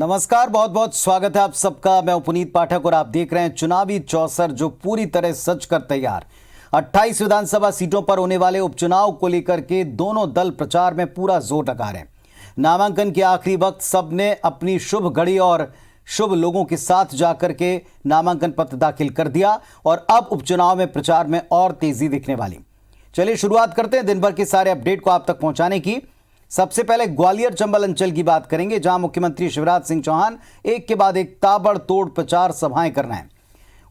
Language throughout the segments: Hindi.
नमस्कार, बहुत बहुत स्वागत है आप सबका। मैं पुनीत पाठक और आप देख रहे हैं चुनावी चौसर, जो पूरी तरह सज कर तैयार। 28 विधानसभा सीटों पर होने वाले उपचुनाव को लेकर के दोनों दल प्रचार में पूरा जोर लगा रहे हैं। नामांकन के आखिरी वक्त सबने अपनी शुभ घड़ी और शुभ लोगों के साथ जाकर के नामांकन पत्र दाखिल कर दिया और अब उपचुनाव में प्रचार में और तेजी दिखने वाली। चलिए शुरुआत करते हैं दिन भर के सारे अपडेट को आप तक पहुंचाने की। सबसे पहले ग्वालियर चंबल अंचल की बात करेंगे, जहां मुख्यमंत्री शिवराज सिंह चौहान एक के बाद एक ताबड़तोड़ प्रचार सभाएं कर रहे हैं।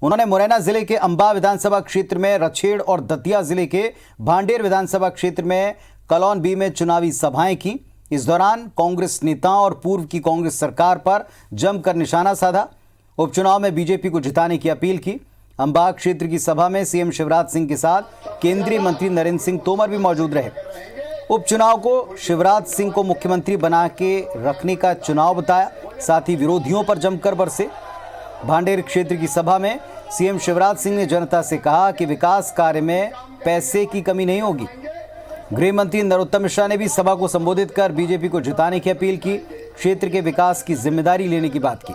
उन्होंने मुरैना जिले के अंबा विधानसभा क्षेत्र में रछेड़ और दतिया जिले के भांडेर विधानसभा क्षेत्र में कलौन बी में चुनावी सभाएं की। इस दौरान कांग्रेस नेताओं और पूर्व की कांग्रेस सरकार पर जमकर निशाना साधा। उपचुनाव में बीजेपी को जिताने की अपील की। अंबा क्षेत्र की सभा में सीएम शिवराज सिंह के साथ केंद्रीय मंत्री नरेंद्र सिंह तोमर भी मौजूद रहे। उपचुनाव को शिवराज सिंह को मुख्यमंत्री बना के रखने का चुनाव बताया, साथ ही विरोधियों पर जमकर बरसे। भांडेर क्षेत्र की सभा में सीएम शिवराज सिंह ने जनता से कहा कि विकास कार्य में पैसे की कमी नहीं होगी। गृह मंत्री नरोत्तम मिश्रा ने भी सभा को संबोधित कर बीजेपी को जिताने की अपील की, क्षेत्र के विकास की जिम्मेदारी लेने की बात की।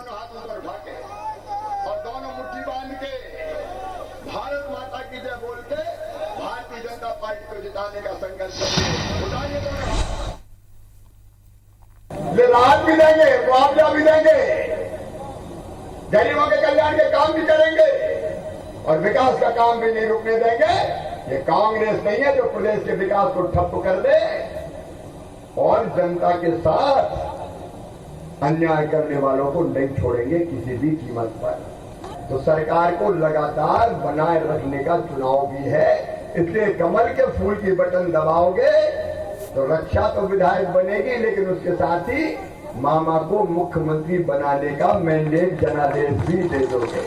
राहत भी देंगे, मुआवजा भी देंगे, गरीबों के कल्याण के काम भी करेंगे और विकास का काम भी नहीं रुकने देंगे। ये कांग्रेस नहीं है जो प्रदेश के विकास को ठप कर दे और जनता के साथ अन्याय करने वालों को नहीं छोड़ेंगे किसी भी कीमत पर। तो सरकार को लगातार बनाए रखने का चुनाव भी है, इसलिए कमल के फूल की बटन दबाओगे तो रक्षा तो विधायक बनेगी, लेकिन उसके साथ ही मामा को मुख्यमंत्री बनाने का मैंडेट जनादेश भी दे दोगे।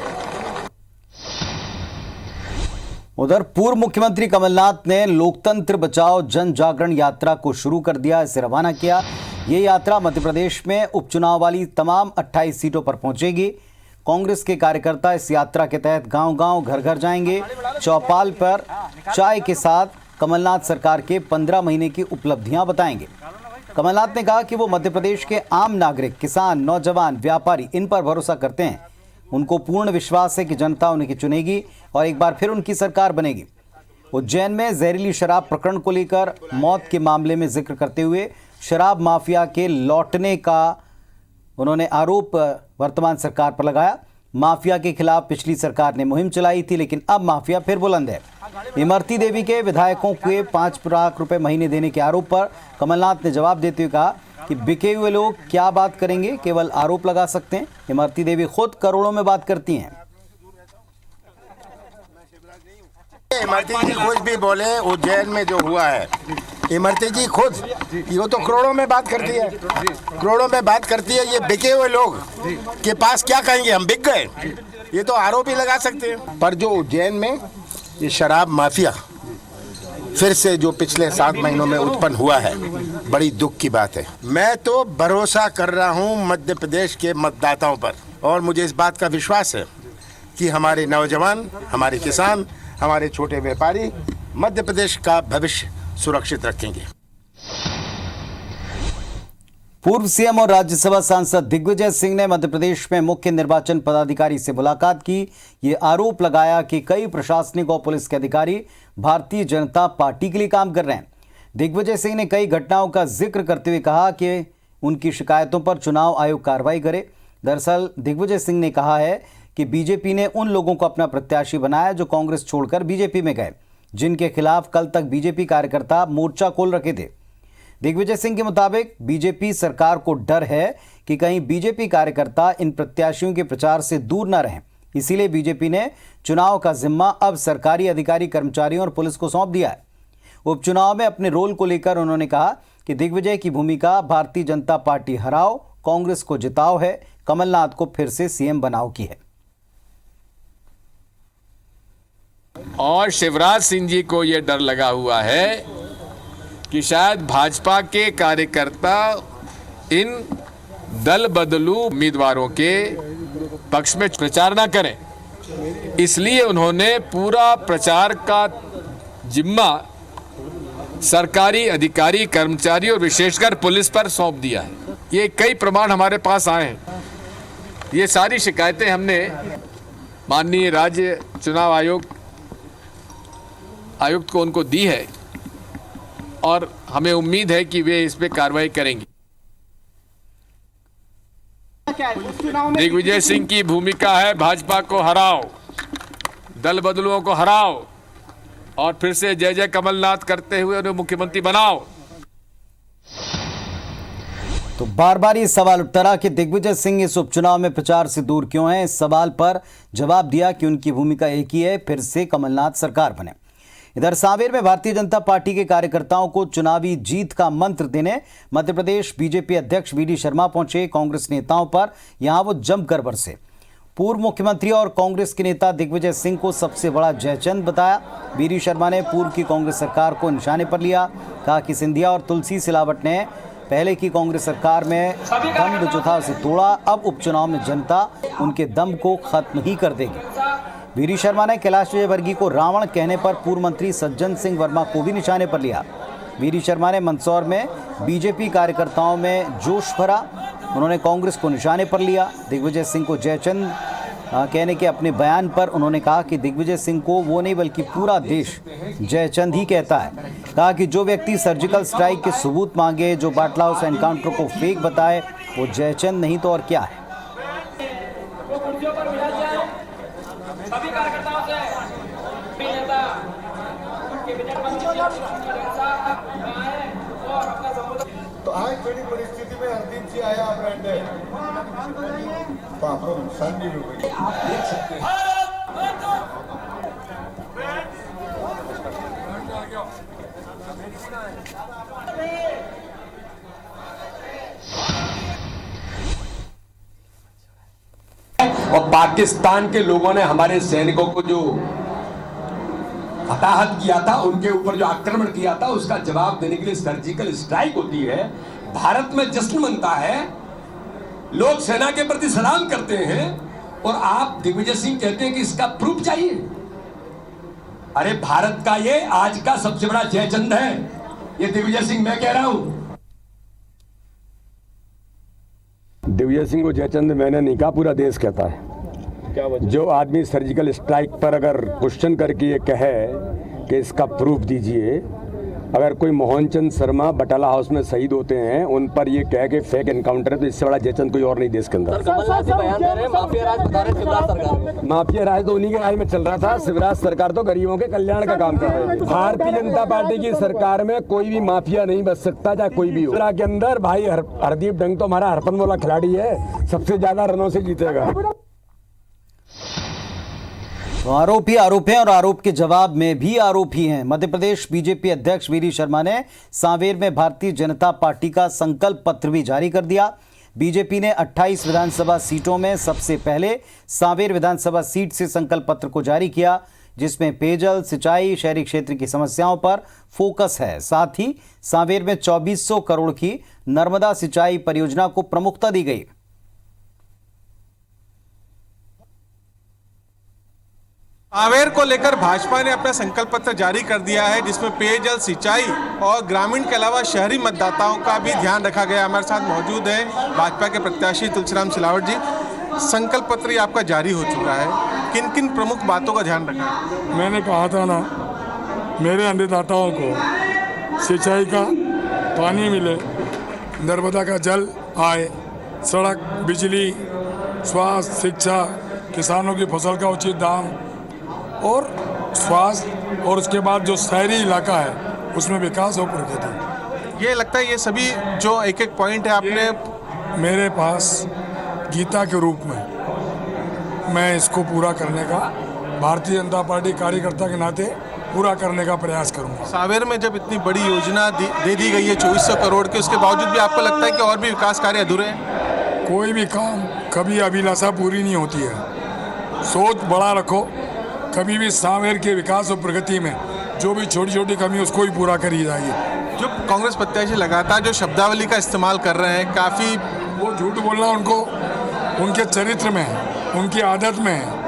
उधर पूर्व मुख्यमंत्री कमलनाथ ने लोकतंत्र बचाओ जन जागरण यात्रा को शुरू कर दिया, इसे रवाना किया। ये यात्रा मध्य प्रदेश में उपचुनाव वाली तमाम 28 सीटों पर पहुंचेगी। कांग्रेस के कार्यकर्ता इस यात्रा के तहत गांव-गांव, घर-घर जाएंगे। चौपाल पर चाय के साथ कमलनाथ सरकार के 15 महीने की उपलब्धियां बताएंगे। कमलनाथ ने कहा कि वो मध्य प्रदेश के आम नागरिक, किसान, नौजवान, व्यापारी इन पर भरोसा करते हैं। उनको पूर्ण विश्वास है कि जनता उन्हें चुनेगी और एक बार फिर उनकी सरकार बनेगी। उज्जैन में जहरीली शराब प्रकरण को लेकर मौत के मामले में जिक्र करते हुए शराब माफिया के लौटने का उन्होंने आरोप वर्तमान सरकार पर लगाया। माफिया के खिलाफ पिछली सरकार ने मुहिम चलाई थी, लेकिन अब माफिया फिर बुलंद है। इमरती देवी के विधायकों के 5 लाख रुपए महीने देने के आरोप पर कमलनाथ ने जवाब देते हुए कहा कि बिके हुए लोग क्या बात करेंगे, केवल आरोप लगा सकते हैं। इमरती देवी खुद करोड़ों में बात करती हैं। इमरती जी खुद भी बोले उज्जैन में जो हुआ है, इमरती जी खुद ये तो करोड़ों में बात करती है, करोड़ों में बात करती है। ये बिके हुए लोग के पास क्या कहेंगे, हम बिक गए, ये तो आरोप ही लगा सकते हैं। पर जो उज्जैन में ये शराब माफिया फिर से जो पिछले 7 महीनों में उत्पन्न हुआ है, बड़ी दुख की बात है। मैं तो भरोसा कर रहा हूँ मध्य प्रदेश के मतदाताओं पर और मुझे इस बात का विश्वास है कि हमारे नौजवान, हमारे किसान, हमारे छोटे व्यापारी मध्य प्रदेश का भविष्य सुरक्षित रखेंगे। पूर्व सीएम और राज्यसभा सांसद दिग्विजय सिंह ने मध्य प्रदेश में मुख्य निर्वाचन पदाधिकारी से मुलाकात की। ये आरोप लगाया कि कई प्रशासनिक और पुलिस के अधिकारी भारतीय जनता पार्टी के लिए काम कर रहे हैं। दिग्विजय सिंह ने कई घटनाओं का जिक्र करते हुए कहा कि उनकी शिकायतों पर चुनाव आयोग कार्रवाई करे। दरअसल दिग्विजय सिंह ने कहा है कि बीजेपी ने उन लोगों को अपना प्रत्याशी बनाया जो कांग्रेस छोड़कर बीजेपी में गए, जिनके खिलाफ कल तक बीजेपी कार्यकर्ता मोर्चा खोल रखे थे। दिग्विजय सिंह के मुताबिक बीजेपी सरकार को डर है कि कहीं बीजेपी कार्यकर्ता इन प्रत्याशियों के प्रचार से दूर न रहें, इसीलिए बीजेपी ने चुनाव का जिम्मा अब सरकारी अधिकारी, कर्मचारियों और पुलिस को सौंप दिया है। उपचुनाव में अपने रोल को लेकर उन्होंने कहा कि दिग्विजय की भूमिका भारतीय जनता पार्टी हराओ, कांग्रेस को जिताओ है, कमलनाथ को फिर से सीएम बनाओ की है। और शिवराज सिंह जी को यह डर लगा हुआ है कि शायद भाजपा के कार्यकर्ता इन दल बदलू उम्मीदवारों के पक्ष में प्रचार ना करें, इसलिए उन्होंने पूरा प्रचार का जिम्मा सरकारी अधिकारी, कर्मचारी और विशेषकर पुलिस पर सौंप दिया है। ये कई प्रमाण हमारे पास आए हैं। ये सारी शिकायतें हमने माननीय राज्य चुनाव आयुक्त को उनको दी है और हमें उम्मीद है कि वे इस पे कार्रवाई करेंगे। दिग्विजय सिंह की भूमिका है भाजपा को हराओ, दल बदलुओं को हराओ और फिर से जय जय कमलनाथ करते हुए उन्हें मुख्यमंत्री बनाओ। तो बार बार ये सवाल उठता रहा कि दिग्विजय सिंह इस उपचुनाव में प्रचार से दूर क्यों हैं। इस सवाल पर जवाब दिया कि उनकी भूमिका एक ही है, फिर से कमलनाथ सरकार बने। इधर सांवेर में भारतीय जनता पार्टी के कार्यकर्ताओं को चुनावी जीत का मंत्र देने मध्य प्रदेश बीजेपी अध्यक्ष वी डी शर्मा पहुंचे। कांग्रेस नेताओं पर यहां वो जमकर बरसे। पूर्व मुख्यमंत्री और कांग्रेस के नेता दिग्विजय सिंह को सबसे बड़ा जयचंद बताया। वी डी शर्मा ने पूर्व की कांग्रेस सरकार को निशाने पर लिया। कहा कि सिंधिया और तुलसी सिलावट ने पहले की कांग्रेस सरकार में दम जो था उसे तोड़ा। अब उपचुनाव में जनता उनके दम को खत्म ही कर देगी। वी डी शर्मा ने कैलाश विजयवर्गीय को रावण कहने पर पूर्व मंत्री सज्जन सिंह वर्मा को भी निशाने पर लिया। वी डी शर्मा ने मंदसौर में बीजेपी कार्यकर्ताओं में जोश भरा। उन्होंने कांग्रेस को निशाने पर लिया। दिग्विजय सिंह को जयचंद कहने के अपने बयान पर उन्होंने कहा कि दिग्विजय सिंह को वो नहीं बल्कि पूरा देश जयचंद ही कहता है। कहा कि जो व्यक्ति सर्जिकल स्ट्राइक के सबूत मांगे, जो बाटला हाउस एनकाउंटर को फेक बताए, वो जयचंद नहीं तो और क्या है। तो आज बड़ी परिस्थिति में हरदीप जी आया ब्रांडे तो आप लोग नुकसान नहीं होगी। आप देख सकते हैं और पाकिस्तान के लोगों ने हमारे सैनिकों को जो हताहत किया था, उनके ऊपर जो आक्रमण किया था, उसका जवाब देने के लिए सर्जिकल स्ट्राइक होती है। भारत में जश्न मनता है, लोग सेना के प्रति सलाम करते हैं और आप दिग्विजय सिंह कहते हैं कि इसका प्रूफ चाहिए। अरे भारत का ये आज का सबसे बड़ा जयचंद है, ये दिग्विजय सिंह मैं कह रहा हूं। दिग्विजय सिंह को जयचंद मैंने नहीं कहा, पूरा देश कहता है। जो आदमी सर्जिकल स्ट्राइक पर अगर क्वेश्चन करके ये कहे कि इसका प्रूफ दीजिए, अगर कोई मोहनचंद शर्मा बटाला हाउस में शहीद होते हैं, उन पर ये कह के फेक एनकाउंटर है, तो इससे बड़ा जयचंद कोई और नहीं देश के अंदर। माफिया राज तो उन्हीं के राज में चल रहा था। शिवराज सरकार तो गरीबों के कल्याण का काम कर रही है। भारतीय जनता पार्टी की सरकार में कोई भी माफिया नहीं बच सकता, चाहे कोई भी हो। के अंदर भाई हरदीप डंग तो हमारा हरपन वाला खिलाड़ी है, सबसे ज्यादा रनों से जीतेगा। तो आरोप ही आरोप हैं और आरोप के जवाब में भी आरोप ही हैं। मध्य प्रदेश बीजेपी अध्यक्ष वी डी शर्मा ने सांवेर में भारतीय जनता पार्टी का संकल्प पत्र भी जारी कर दिया। बीजेपी ने 28 विधानसभा सीटों में सबसे पहले सांवेर विधानसभा सीट से संकल्प पत्र को जारी किया, जिसमें पेयजल, सिंचाई, शहरी क्षेत्र की समस्याओं पर फोकस है। साथ ही सांवेर में 2400 करोड़ की नर्मदा सिंचाई परियोजना को प्रमुखता दी गई। सांवेर को लेकर भाजपा ने अपना संकल्प पत्र जारी कर दिया है, जिसमें पेयजल, सिंचाई और ग्रामीण के अलावा शहरी मतदाताओं का भी ध्यान रखा गया। हमारे साथ मौजूद है भाजपा के प्रत्याशी तुलसीराम सिलावट जी। संकल्प पत्र आपका जारी हो चुका है, किन किन प्रमुख बातों का ध्यान रखा है? मैंने कहा था ना, मेरे अन्नदाताओं को सिंचाई का पानी मिले, नर्मदा का जल आए, सड़क, बिजली, स्वास्थ्य, शिक्षा, किसानों की फसल का उचित दाम और स्वास्थ्य, और उसके बाद जो शहरी इलाका है उसमें विकास और प्रगति। ये लगता है ये सभी जो एक एक पॉइंट है आपने मेरे पास गीता के रूप में मैं इसको पूरा करने का, भारतीय जनता पार्टी कार्यकर्ता के नाते पूरा करने का प्रयास करूंगा। सांवेर में जब इतनी बड़ी योजना दे दी गई है 2400 करोड़ की, उसके बावजूद भी आपको लगता है कि और भी विकास कार्य अधूरे हैं? कोई भी काम कभी अभिलाषा पूरी नहीं होती है। सोच बड़ा रखो, कभी भी सांवेर के विकास और प्रगति में जो भी छोटी छोटी कमी उसको ही पूरा करी जाएगी। जो कांग्रेस प्रत्याशी लगातार जो शब्दावली का इस्तेमाल कर रहे हैं, काफ़ी वो झूठ बोलना उनको उनके चरित्र में है, उनकी आदत में है।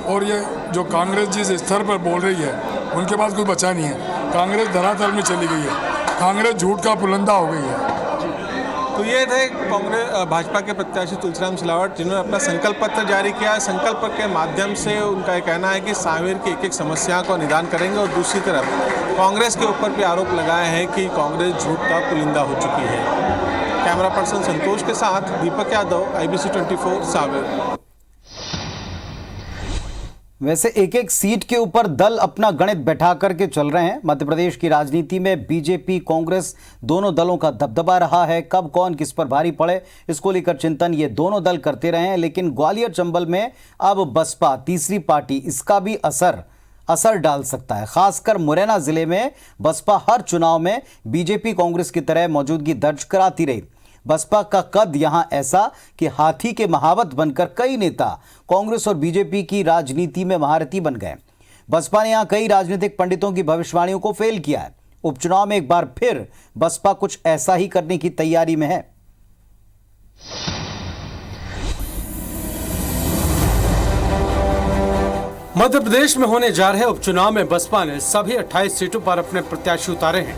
और ये जो कांग्रेस जिस स्तर पर बोल रही है, उनके पास कुछ बचा नहीं है। कांग्रेस धरातल में चली गई है, कांग्रेस झूठ का पुलंदा हो गई है। तो ये थे कांग्रेस भाजपा के प्रत्याशी तुलसीराम सिलावट, जिन्होंने अपना संकल्प पत्र जारी किया। संकल्प के माध्यम से उनका ये कहना है कि सांवेर की एक एक समस्या का निदान करेंगे और दूसरी तरफ कांग्रेस के ऊपर भी आरोप लगाए हैं कि कांग्रेस झूठ का पुलिंदा हो चुकी है। कैमरा पर्सन संतोष के साथ दीपक यादव, IBC 24 सांवेर। वैसे एक एक सीट के ऊपर दल अपना गणित बैठा करके चल रहे हैं। मध्य प्रदेश की राजनीति में बीजेपी कांग्रेस दोनों दलों का दबदबा रहा है। कब कौन किस पर भारी पड़े, इसको लेकर चिंतन ये दोनों दल करते रहे हैं। लेकिन ग्वालियर चंबल में अब बसपा तीसरी पार्टी, इसका भी असर डाल सकता है। खासकर मुरैना जिले में बसपा हर चुनाव में बीजेपी कांग्रेस की तरह मौजूदगी दर्ज कराती रही। बसपा का कद यहां ऐसा कि हाथी के महावत बनकर कई नेता कांग्रेस और बीजेपी की राजनीति में महारथी बन गए। बसपा ने यहां कई राजनीतिक पंडितों की भविष्यवाणियों को फेल किया है। उपचुनाव में एक बार फिर बसपा कुछ ऐसा ही करने की तैयारी में है। मध्य प्रदेश में होने जा रहे उपचुनाव में बसपा ने सभी 28 सीटों पर अपने प्रत्याशी उतारे हैं।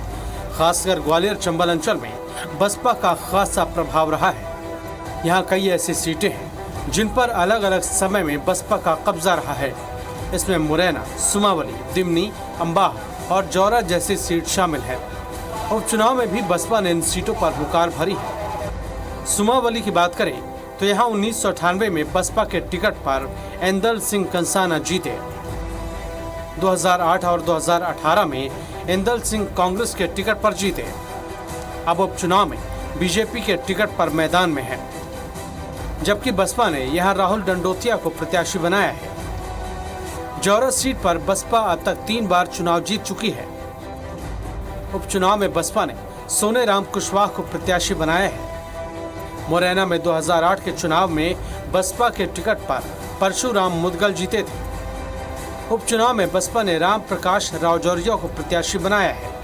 खासकर ग्वालियर चंबल अंचल में बसपा का खासा प्रभाव रहा है। यहाँ कई ऐसी सीटें हैं जिन पर अलग अलग समय में बसपा का कब्जा रहा है। इसमें मुरैना, सुमावली, दिमनी, अंबाह और जौरा जैसी सीट शामिल है। उपचुनाव में भी बसपा ने इन सीटों पर हुकार भरी है। सुमावली की बात करें तो यहाँ 1998 में बसपा के टिकट पर एंदल सिंह कंसाना जीते। 2008 और 2018 में एंदल सिंह कांग्रेस के टिकट पर जीते। अब उपचुनाव में बीजेपी के टिकट पर मैदान में है, जबकि बसपा ने यहां राहुल डंडोतिया को प्रत्याशी बनाया है। जौरा सीट पर बसपा अब तक 3 बार चुनाव जीत चुकी है। उपचुनाव में बसपा ने सोनेराम कुशवाहा को प्रत्याशी बनाया है। मुरैना में 2008 के चुनाव में बसपा के टिकट पर परशुराम मुदगल जीते थे। उपचुनाव में बसपा ने राम प्रकाश रावजौरिया को प्रत्याशी बनाया है।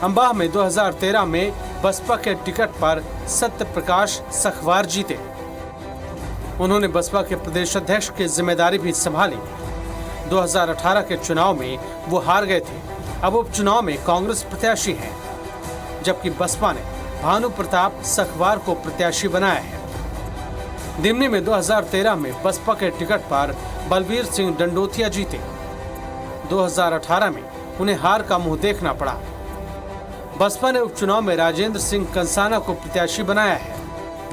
अंबाह में 2013 में बसपा के टिकट पर सत्य प्रकाश सखवार जीते। उन्होंने बसपा के प्रदेश अध्यक्ष की जिम्मेदारी भी संभाली। 2018 के चुनाव में वो हार गए थे। अब उपचुनाव में कांग्रेस प्रत्याशी हैं, जबकि बसपा ने भानु प्रताप सखवार को प्रत्याशी बनाया है। दिमनी में 2013 में बसपा के टिकट पर बलबीर सिंह डंडोतिया जीते। 2018 में उन्हें हार का मुंह देखना पड़ा। बसपा ने उपचुनाव में राजेंद्र सिंह कंसाना को प्रत्याशी बनाया है।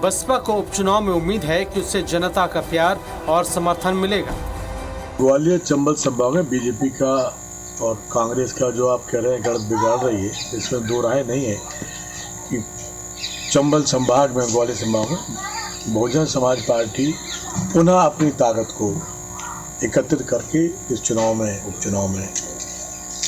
बसपा को उपचुनाव में उम्मीद है कि उससे जनता का प्यार और समर्थन मिलेगा। ग्वालियर चंबल संभाग में बीजेपी का और कांग्रेस का जो आप कह रहे हैं गढ़ बिगाड़ रही है, इसमें दो राय नहीं है कि चंबल संभाग में, ग्वालियर संभाग में बहुजन समाज पार्टी पुनः अपनी ताकत को एकत्रित करके इस उपचुनाव में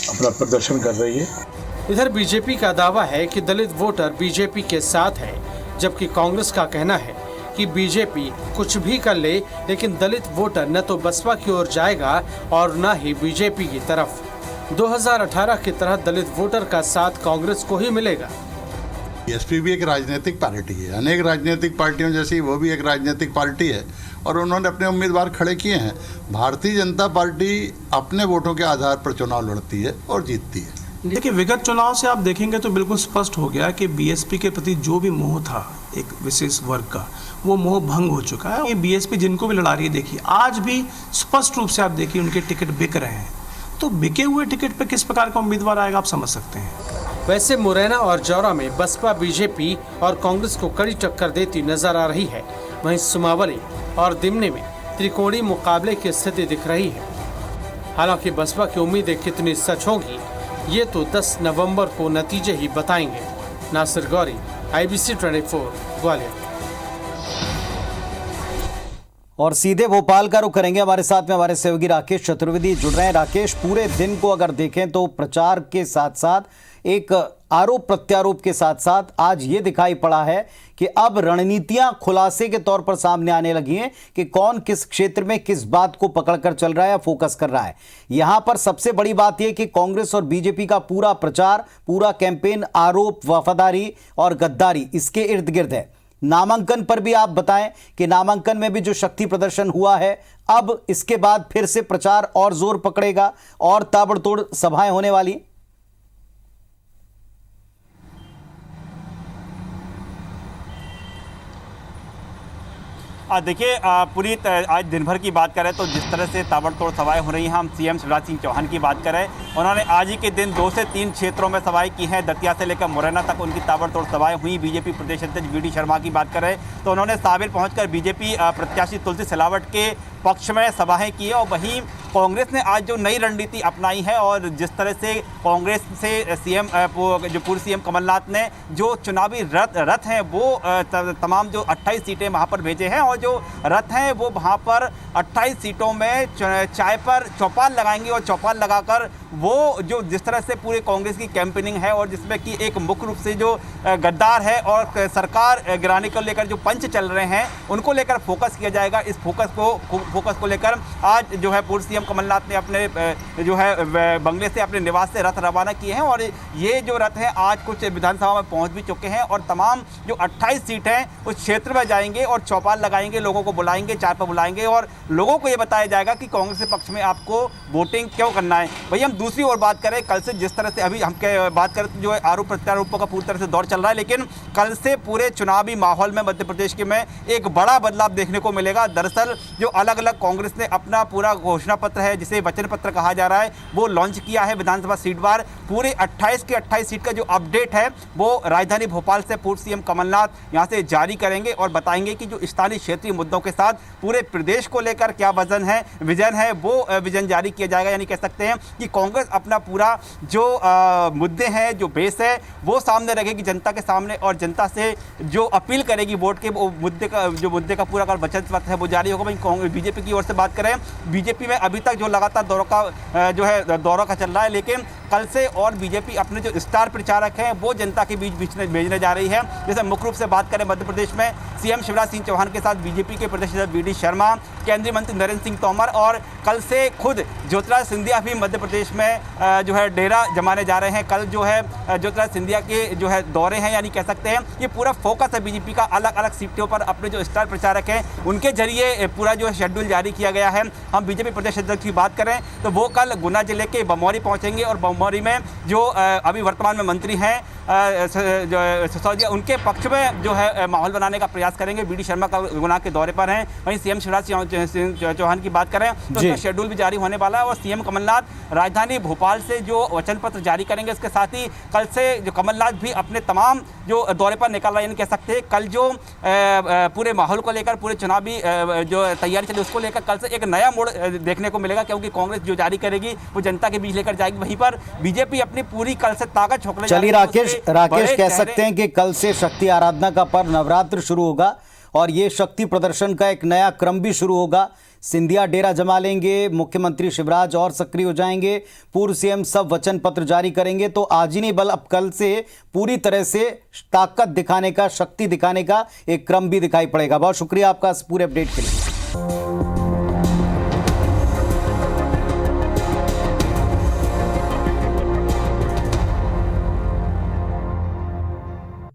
अपना प्रदर्शन कर रही है। इधर बीजेपी का दावा है कि दलित वोटर बीजेपी के साथ है, जबकि कांग्रेस का कहना है कि बीजेपी कुछ भी कर ले, लेकिन दलित वोटर न तो बसपा की ओर जाएगा और न ही बीजेपी की तरफ। 2018 की तरह दलित वोटर का साथ कांग्रेस को ही मिलेगा। बीएसपी भी एक राजनीतिक पार्टी है, अनेक राजनीतिक पार्टियों जैसी वो भी एक राजनीतिक पार्टी है और उन्होंने अपने उम्मीदवार खड़े किए हैं। भारतीय जनता पार्टी अपने वोटों के आधार पर चुनाव लड़ती है और जीतती है। देखिए, विगत चुनाव से आप देखेंगे तो बिल्कुल स्पष्ट हो गया कि बीएसपी के प्रति जो भी मोह था एक विशेष वर्ग का, वो मोह भंग हो चुका है। ये बीएसपी जिनको भी लड़ा रही है, देखिए आज भी स्पष्ट रूप से आप देखिए उनके टिकट बिक रहे हैं। तो बिके हुए टिकट पे किस प्रकार का उम्मीदवार आएगा आप समझ सकते हैं। वैसे मुरैना और जौरा में बसपा बीजेपी और कांग्रेस को कड़ी टक्कर देती नजर आ रही है। वहीं सुमावली और दिमनी में त्रिकोणीय मुकाबले की स्थिति दिख रही है। हालांकि बसपा की उम्मीदें कितनी सच होंगी, ये तो 10 नवंबर को नतीजे ही बताएंगे। नासिर गौरी, IBC 24 ग्वालियर। और सीधे भोपाल का रुख करेंगे। हमारे साथ में हमारे सहयोगी राकेश चतुर्वेदी जुड़ रहे हैं। राकेश, पूरे दिन को अगर देखें तो प्रचार के साथ साथ एक आरोप प्रत्यारोप के साथ साथ आज ये दिखाई पड़ा है कि अब रणनीतियां खुलासे के तौर पर सामने आने लगी हैं कि कौन किस क्षेत्र में किस बात को पकड़कर चल रहा है या फोकस कर रहा है। यहां पर सबसे बड़ी बात यह कि कांग्रेस और बीजेपी का पूरा प्रचार, पूरा कैंपेन आरोप, वफादारी और गद्दारी इसके इर्द गिर्द है। नामांकन पर भी आप बताएं कि नामांकन में भी जो शक्ति प्रदर्शन हुआ है, अब इसके बाद फिर से प्रचार और जोर पकड़ेगा और ताबड़तोड़ सभाएं होने वाली। देखिए पूरी आज दिन भर की बात करें तो जिस तरह से ताबड़तोड़ सभाएं हो रही हैं, हम सीएम शिवराज सिंह चौहान की बात करें, उन्होंने आज ही के दिन 2 से 3 क्षेत्रों में सभाएं की हैं। दतिया से लेकर मुरैना तक उनकी ताबड़तोड़ सभाएं हुई। बीजेपी प्रदेश अध्यक्ष वी डी शर्मा की बात करें तो उन्होंने साबिर पहुंचकर बीजेपी प्रत्याशी तुलसी सिलावट के पक्ष में सभाएं की है। और वहीं कांग्रेस ने आज जो नई रणनीति अपनाई है और जिस तरह से कांग्रेस से सीएम जो पूर्व सीएम कमलनाथ ने जो चुनावी रथ हैं वो तमाम जो 28 सीटें वहाँ पर भेजे हैं और जो रथ हैं वो वहाँ पर 28 सीटों में चाय पर चौपाल लगाएंगे और चौपाल लगाकर वो जो जिस तरह से पूरे कांग्रेस की कैंपेनिंग है और जिसमें कि एक मुख्य रूप से जो गद्दार है और सरकार गिराने को लेकर जो पंच चल रहे हैं उनको लेकर फोकस किया जाएगा। इस फोकस को लेकर आज जो है पूर्व सीएम कमलनाथ ने अपने जो है बंगले से अपने निवास से रथ रवाना किए हैं और ये जो रथ है आज कुछ विधानसभा में पहुंच भी चुके हैं और तमाम जो 28 सीट हैं उस क्षेत्र में जाएंगे और चौपाल लगाएंगे, लोगों को बुलाएंगे, चाय पर बुलाएंगे और लोगों को ये बताया जाएगा कि कांग्रेस के पक्ष में आपको वोटिंग क्यों करना है। वही हम दूसरी ओर बात करें, कल से जिस तरह से अभी हम बात करें तो जो है आरोप प्रत्यारोपों का पूरी तरह से दौर चल रहा है, लेकिन कल से पूरे चुनावी माहौल में मध्य प्रदेश के में एक बड़ा बदलाव देखने को मिलेगा। दरअसल जो अलग अलग कांग्रेस ने अपना पूरा घोषणा पत्र है जिसे वचन पत्र कहा जा रहा है वो लॉन्च किया है विधानसभा सीटवार। पूरे 28 के 28 सीट का जो अपडेट है वो राजधानी भोपाल से पूर्व सीएम कमलनाथ यहां से जारी करेंगे और बताएंगे कि जो स्थानीय क्षेत्रीय मुद्दों के साथ पूरे प्रदेश को लेकर क्या विजन है वो विजन जारी किया जाएगा। यानी कह सकते हैं कि कांग्रेस अपना पूरा जो मुद्दे हैं, जो बेस है वो सामने रखेगी जनता के सामने और जनता से जो अपील करेगी वोट के वो मुद्दे का पूरा वचन पत्र है वो जारी होगा। वहीं बीजेपी की ओर से बात करें, बीजेपी में अभी तक जो लगातार दौरा का चल रहा है, लेकिन कल से और बीजेपी अपने जो स्टार प्रचारक हैं वो जनता के बीच भेजने जा रही है। जैसे मुख्य रूप से बात करें मध्य प्रदेश में सीएम शिवराज सिंह चौहान के साथ बीजेपी के प्रदेश अध्यक्ष वी डी शर्मा, केंद्रीय मंत्री नरेंद्र सिंह तोमर और कल से खुद ज्योतिरादित्य सिंधिया भी मध्य प्रदेश में जो है डेरा जमाने जा रहे हैं। कल जो है ज्योतिरादित्य सिंधिया के जो है दौरे हैं, यानी कह सकते हैं ये पूरा फोकस है बीजेपी का अलग अलग सीटों पर अपने जो स्टार प्रचारक हैं उनके जरिए पूरा जो है शेड्यूल जारी किया गया है। हम बीजेपी प्रदेश अध्यक्ष की बात करें तो वो कल गुना जिले के बमौरी पहुंचेंगे और बमौरी में जो अभी वर्तमान में मंत्री हैं सिसोदिया उनके पक्ष में जो है माहौल बनाने का प्रयास करेंगे। वी डी शर्मा का गुना के दौरे पर हैं। वहीं सीएम शिवराज सिंह चौहान की बात करें तो उसका शेड्यूल भी जारी होने वाला है और सीएम कमलनाथ राजधानी भोपाल से जो वचन पत्र जारी करेंगे। इसके साथ ही कल से जो कमलनाथ भी अपने तमाम जो दौरे पर निकल रहे हैं, कह सकते हैं कल जो पूरे माहौल को लेकर पूरे चुनावी जो तैयारी चली उसको लेकर कल से एक नया मोड़ देखने को मिलेगा, क्योंकि कांग्रेस जो जारी करेगी वो जनता के बीच लेकर जाएगी। वहीं पर बीजेपी अपनी पूरी कल से ताकत झोंकने चलिए राकेश कह सकते हैं कि कल से शक्ति आराधना का पर्व नवरात्र शुरू होगा और ये शक्ति प्रदर्शन का एक नया क्रम भी शुरू होगा। सिंधिया डेरा जमा लेंगे, मुख्यमंत्री शिवराज और सक्रिय हो जाएंगे, पूर्व सीएम सब वचन पत्र जारी करेंगे। तो आज ही नहीं बल अब कल से पूरी तरह से ताकत दिखाने का, शक्ति दिखाने का एक क्रम भी दिखाई पड़ेगा। बहुत शुक्रिया आपका इस पूरे अपडेट के लिए।